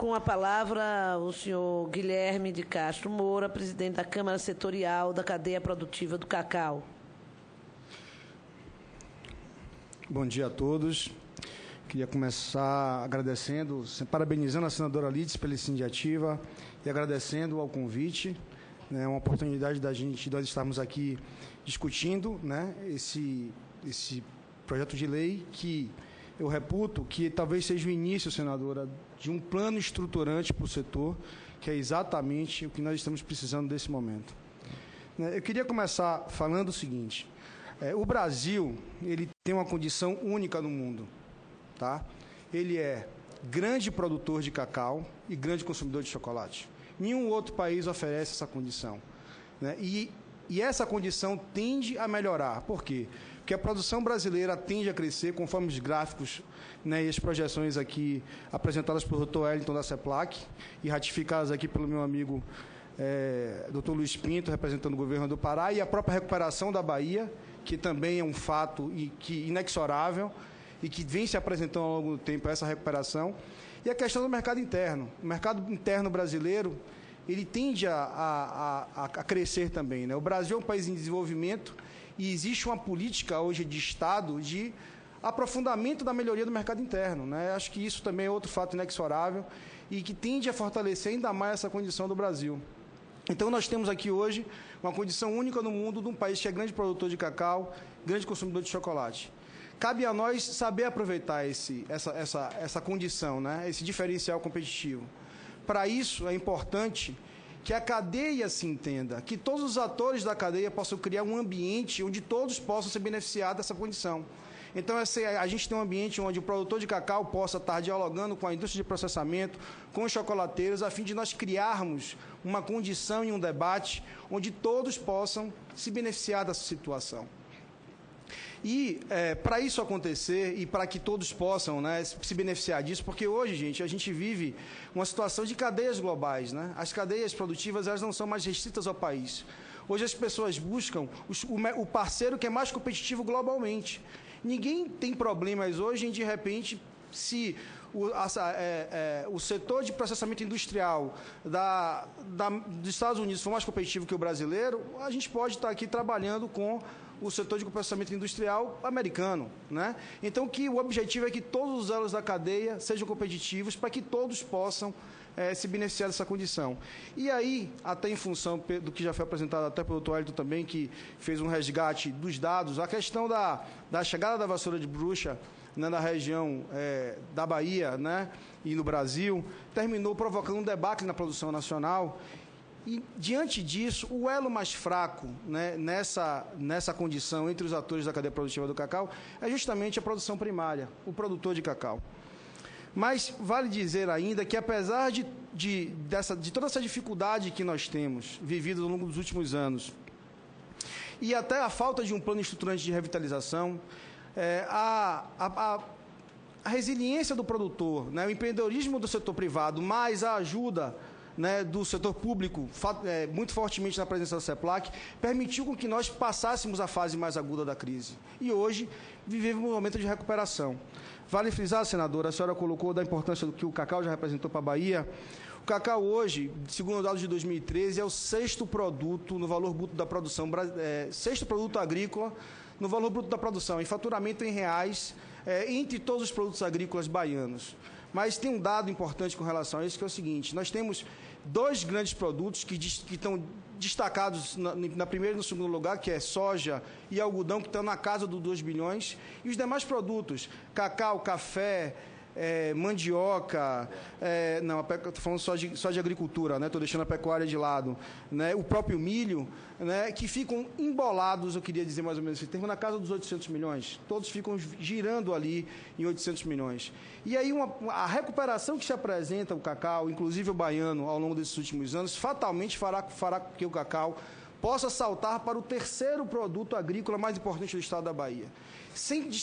Com a palavra, o senhor Guilherme de Castro Moura, presidente da Câmara Setorial da Cadeia Produtiva do Cacau. Bom dia a todos. Queria começar agradecendo, parabenizando a senadora Lídice pela iniciativa e agradecendo ao convite. É uma oportunidade nós estarmos aqui discutindo, né, esse projeto de lei que eu reputo que talvez seja o início, senadora, de um plano estruturante para o setor, que é exatamente o que nós estamos precisando desse momento. Eu queria começar falando o seguinte: o Brasil ele tem uma condição única no mundo, tá? Ele é grande produtor de cacau e grande consumidor de chocolate. Nenhum outro país oferece essa condição, né? E essa condição tende a melhorar. Por quê? Porque a produção brasileira tende a crescer, conforme os gráficos, né, e as projeções aqui apresentadas pelo Dr. Wellington da CEPLAC e ratificadas aqui pelo meu amigo Dr. Luiz Pinto, representando o governo do Pará, e a própria recuperação da Bahia, que também é um fato inexorável e que vem se apresentando ao longo do tempo essa recuperação. E a questão do mercado interno. O mercado interno brasileiro ele tende a crescer também, né? O Brasil é um país em desenvolvimento e existe uma política hoje de Estado de aprofundamento da melhoria do mercado interno, né? Acho que isso também é outro fato inexorável e que tende a fortalecer ainda mais essa condição do Brasil. Então, nós temos aqui hoje uma condição única no mundo de um país que é grande produtor de cacau, grande consumidor de chocolate. Cabe a nós saber aproveitar essa condição, né? Esse diferencial competitivo. Para isso, é importante que a cadeia se entenda, que todos os atores da cadeia possam criar um ambiente onde todos possam se beneficiar dessa condição. Então, a gente tem um ambiente onde o produtor de cacau possa estar dialogando com a indústria de processamento, com os chocolateiros, a fim de nós criarmos uma condição e um debate onde todos possam se beneficiar dessa situação. E, para isso acontecer e para que todos possam, né, se beneficiar disso, porque hoje, gente, a gente vive uma situação de cadeias globais, né? As cadeias produtivas elas não são mais restritas ao país. Hoje as pessoas buscam o parceiro que é mais competitivo globalmente. Ninguém tem problemas hoje em, de repente, se o setor de processamento industrial dos Estados Unidos for mais competitivo que o brasileiro, a gente pode estar aqui trabalhando com o setor de processamento industrial americano, né? Então, o objetivo é que todos os elos da cadeia sejam competitivos para que todos possam se beneficiar dessa condição. E aí, até em função do que já foi apresentado até pelo Dr. Wellington também, que fez um resgate dos dados, a questão da chegada da vassoura de bruxa, né, na região da Bahia, né, e no Brasil, terminou provocando um debate na produção nacional. E, diante disso, o elo mais fraco, né, nessa condição entre os atores da cadeia produtiva do cacau é justamente a produção primária, o produtor de cacau. Mas vale dizer ainda que, apesar de toda essa dificuldade que nós temos vivido ao longo dos últimos anos, e até a falta de um plano estruturante de revitalização, a resiliência do produtor, né, o empreendedorismo do setor privado, mais a ajuda, né, do setor público, muito fortemente na presença da CEPLAC, permitiu com que nós passássemos a fase mais aguda da crise. E hoje vivemos um momento de recuperação. Vale frisar, senadora, a senhora colocou da importância do que o cacau já representou para a Bahia. O cacau hoje, segundo os dados de 2013, é o sexto produto no valor bruto da produção, sexto produto agrícola no valor bruto da produção, em faturamento em reais, entre todos os produtos agrícolas baianos. Mas tem um dado importante com relação a isso, que é o seguinte: nós temos dois grandes produtos que estão destacados na primeira e no segundo lugar, que é soja e algodão, que estão na casa dos 2 bilhões, e os demais produtos, cacau, café, mandioca, não, estou falando só de agricultura, né? Estou deixando a pecuária de lado, né? O próprio milho, né? Que ficam embolados, eu queria dizer mais ou menos esse termo, na casa dos 800 milhões. Todos ficam girando ali em 800 milhões. E aí a recuperação que se apresenta o cacau, inclusive o baiano, ao longo desses últimos anos, fatalmente fará com que o cacau possa saltar para o terceiro produto agrícola mais importante do estado da Bahia.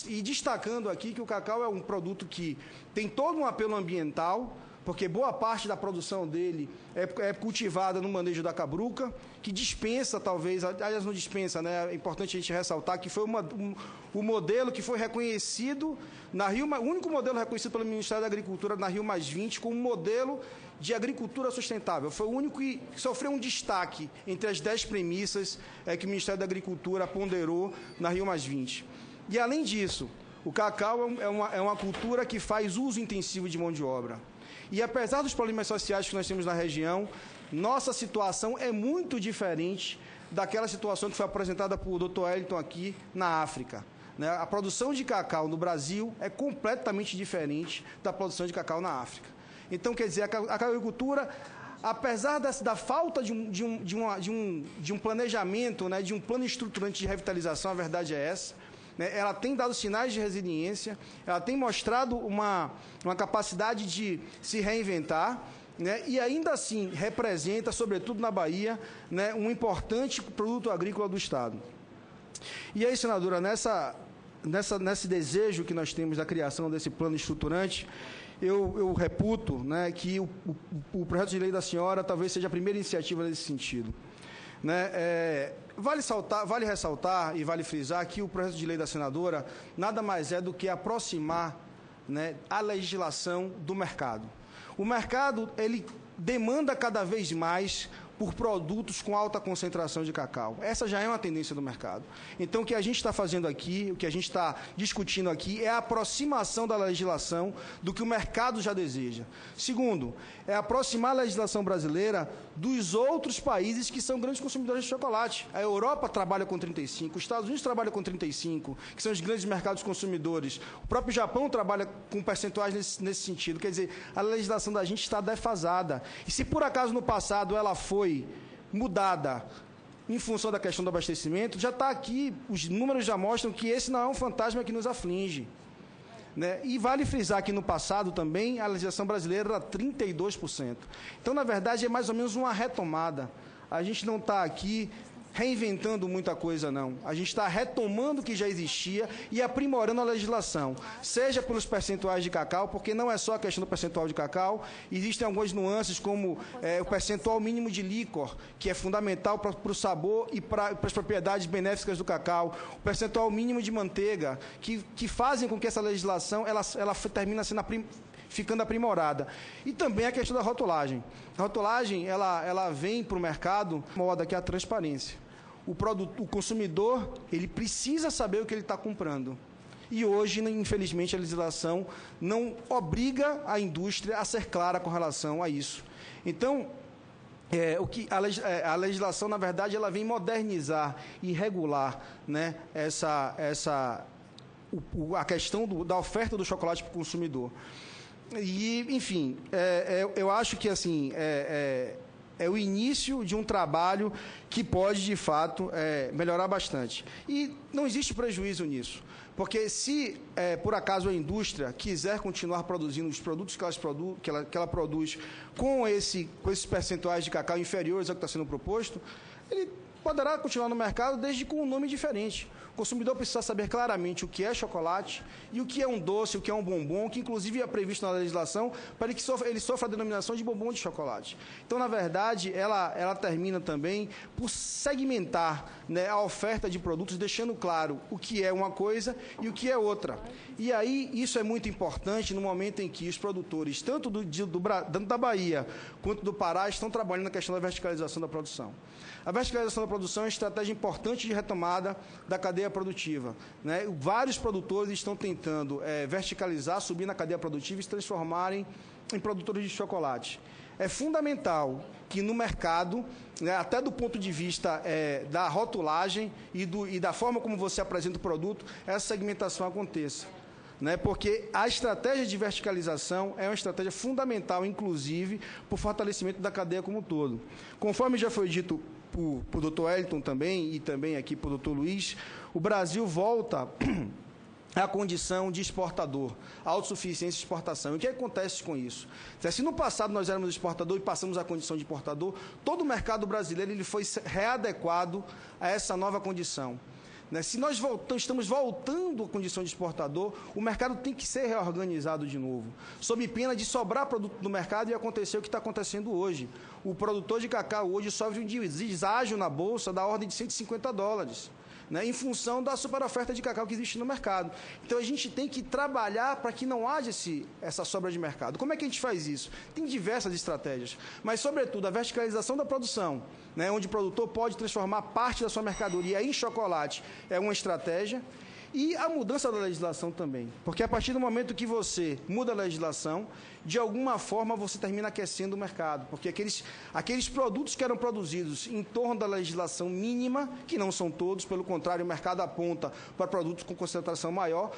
E destacando aqui que o cacau é um produto que tem todo um apelo ambiental, porque boa parte da produção dele é cultivada no manejo da cabruca, que dispensa, talvez, aliás, não dispensa, né? É importante a gente ressaltar que foi o modelo que foi reconhecido na Rio, o único modelo reconhecido pelo Ministério da Agricultura na Rio +20 como modelo de agricultura sustentável. Foi o único que sofreu um destaque entre as 10 premissas que o Ministério da Agricultura ponderou na Rio +20. E, além disso, o cacau é uma cultura que faz uso intensivo de mão de obra. E, apesar dos problemas sociais que nós temos na região, nossa situação é muito diferente daquela situação que foi apresentada por Dr. Wellington aqui na África. A produção de cacau no Brasil é completamente diferente da produção de cacau na África. Então, quer dizer, a agricultura, apesar da falta de um planejamento, né, de um plano estruturante de revitalização, a verdade é essa, né, ela tem dado sinais de resiliência, ela tem mostrado uma capacidade de se reinventar, né, e ainda assim representa, sobretudo na Bahia, né, um importante produto agrícola do Estado. E aí, senadora, nesse desejo que nós temos da criação desse plano estruturante, eu reputo, né, que o projeto de lei da senhora talvez seja a primeira iniciativa nesse sentido. Né? Vale ressaltar e vale frisar que o projeto de lei da senadora nada mais é do que aproximar, né, a legislação do mercado. O mercado, ele demanda cada vez mais por produtos com alta concentração de cacau. Essa já é uma tendência do mercado. Então, o que a gente está fazendo aqui, o que a gente está discutindo aqui, é a aproximação da legislação do que o mercado já deseja. Segundo, é aproximar a legislação brasileira dos outros países que são grandes consumidores de chocolate. A Europa trabalha com 35%, os Estados Unidos trabalham com 35%, que são os grandes mercados consumidores. O próprio Japão trabalha com percentuais nesse sentido. Quer dizer, a legislação da gente está defasada. E se por acaso no passado ela foi mudada em função da questão do abastecimento, já está aqui, os números já mostram que esse não é um fantasma que nos aflige. Né? E vale frisar que no passado também a legislação brasileira era 32%. Então, na verdade, é mais ou menos uma retomada. A gente não está aqui reinventando muita coisa, não. A gente está retomando o que já existia e aprimorando a legislação, seja pelos percentuais de cacau, porque não é só a questão do percentual de cacau, existem algumas nuances, como o percentual mínimo de líquor, que é fundamental para o sabor e para as propriedades benéficas do cacau, o percentual mínimo de manteiga, que fazem com que essa legislação ela termine sendo ficando aprimorada. E também a questão da rotulagem. A rotulagem, ela vem para o mercado, moda que é a transparência. O consumidor, ele precisa saber o que ele está comprando. E hoje, infelizmente, a legislação não obriga a indústria a ser clara com relação a isso. Então, a legislação, na verdade, ela vem modernizar e regular, né, a questão da oferta do chocolate para o consumidor. E, enfim, eu acho que assim, é o início de um trabalho que pode, de fato, melhorar bastante. E não existe prejuízo nisso, porque se, por acaso, a indústria quiser continuar produzindo os produtos que ela produz com esses percentuais de cacau inferiores ao que está sendo proposto, ele poderá continuar no mercado desde com um nome diferente. O consumidor precisa saber claramente o que é chocolate e o que é um doce, o que é um bombom, que inclusive é previsto na legislação para que ele sofra a denominação de bombom de chocolate. Então, na verdade, ela termina também por segmentar, né, a oferta de produtos, deixando claro o que é uma coisa e o que é outra. E aí, isso é muito importante no momento em que os produtores, tanto da Bahia quanto do Pará, estão trabalhando na questão da verticalização da produção. A verticalização da produção é uma estratégia importante de retomada da cadeia produtiva, né? Vários produtores estão tentando verticalizar, subir na cadeia produtiva e se transformarem em produtores de chocolate. É fundamental que no mercado, né, até do ponto de vista da rotulagem e da forma como você apresenta o produto, essa segmentação aconteça. Né, porque a estratégia de verticalização é uma estratégia fundamental, inclusive, para o fortalecimento da cadeia como um todo. Conforme já foi dito por Dr. Wellington também, e também aqui por Dr. Luiz, o Brasil volta à condição de exportador, autossuficiência e exportação. E o que acontece com isso? Se no passado nós éramos exportador e passamos à condição de importador, todo o mercado brasileiro ele foi readequado a essa nova condição. né? Se nós estamos voltando à condição de exportador, o mercado tem que ser reorganizado de novo, sob pena de sobrar produto no mercado e acontecer o que está acontecendo hoje. O produtor de cacau hoje sofre um deságio na bolsa da ordem de $150. Né, em função da superoferta de cacau que existe no mercado. Então, a gente tem que trabalhar para que não haja essa sobra de mercado. Como é que a gente faz isso? Tem diversas estratégias, mas, sobretudo, a verticalização da produção, né, onde o produtor pode transformar parte da sua mercadoria em chocolate, é uma estratégia. E a mudança da legislação também, porque a partir do momento que você muda a legislação, de alguma forma você termina aquecendo o mercado, porque aqueles produtos que eram produzidos em torno da legislação mínima, que não são todos, pelo contrário, o mercado aponta para produtos com concentração maior,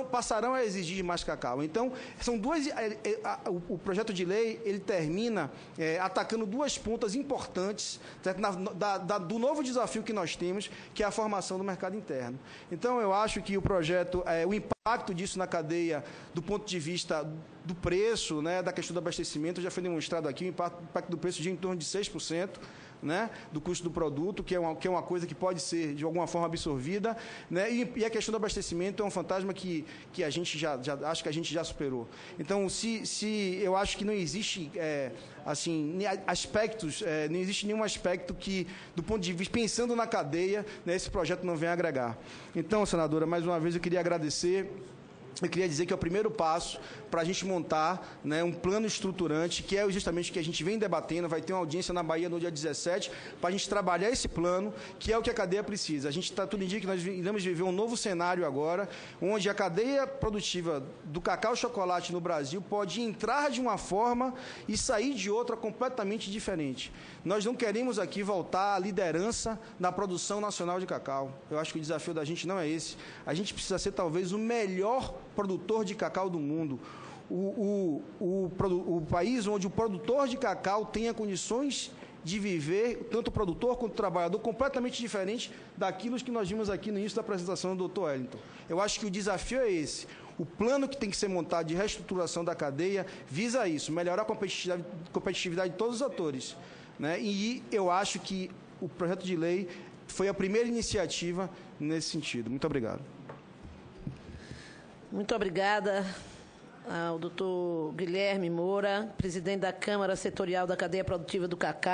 passarão a exigir mais cacau. Então, são o projeto de lei ele termina atacando duas pontas importantes, certo? Do novo desafio que nós temos, que é a formação do mercado interno. Então, eu acho que o projeto, o impacto disso na cadeia, do ponto de vista do preço, né, da questão do abastecimento, já foi demonstrado aqui, o impacto do preço de em torno de 6%, né, do custo do produto, que é uma coisa que pode ser, de alguma forma, absorvida, né, e a questão do abastecimento é um fantasma que a gente acho que a gente já superou. Então, eu acho que não existe, aspectos, não existe nenhum aspecto que, do ponto de vista, pensando na cadeia, né, esse projeto não venha agregar. Então, senadora, mais uma vez eu queria agradecer. Eu queria dizer que é o primeiro passo para a gente montar, né, um plano estruturante, que é justamente o que a gente vem debatendo. Vai ter uma audiência na Bahia no dia 17, para a gente trabalhar esse plano, que é o que a cadeia precisa. A gente está tudo indica que nós iremos viver um novo cenário agora, onde a cadeia produtiva do cacau e chocolate no Brasil pode entrar de uma forma e sair de outra completamente diferente. Nós não queremos aqui voltar à liderança na produção nacional de cacau. Eu acho que o desafio da gente não é esse. A gente precisa ser, talvez, o melhor produtor de cacau do mundo. O país onde o produtor de cacau tenha condições de viver, tanto o produtor quanto o trabalhador, completamente diferente daquilo que nós vimos aqui no início da apresentação do Dr. Wellington. Eu acho que o desafio é esse. O plano que tem que ser montado de reestruturação da cadeia visa isso, melhorar a competitividade de todos os atores. Né? E eu acho que o projeto de lei foi a primeira iniciativa nesse sentido. Muito obrigado. Muito obrigada ao doutor Guilherme Moura, presidente da Câmara Setorial da Cadeia Produtiva do Cacau.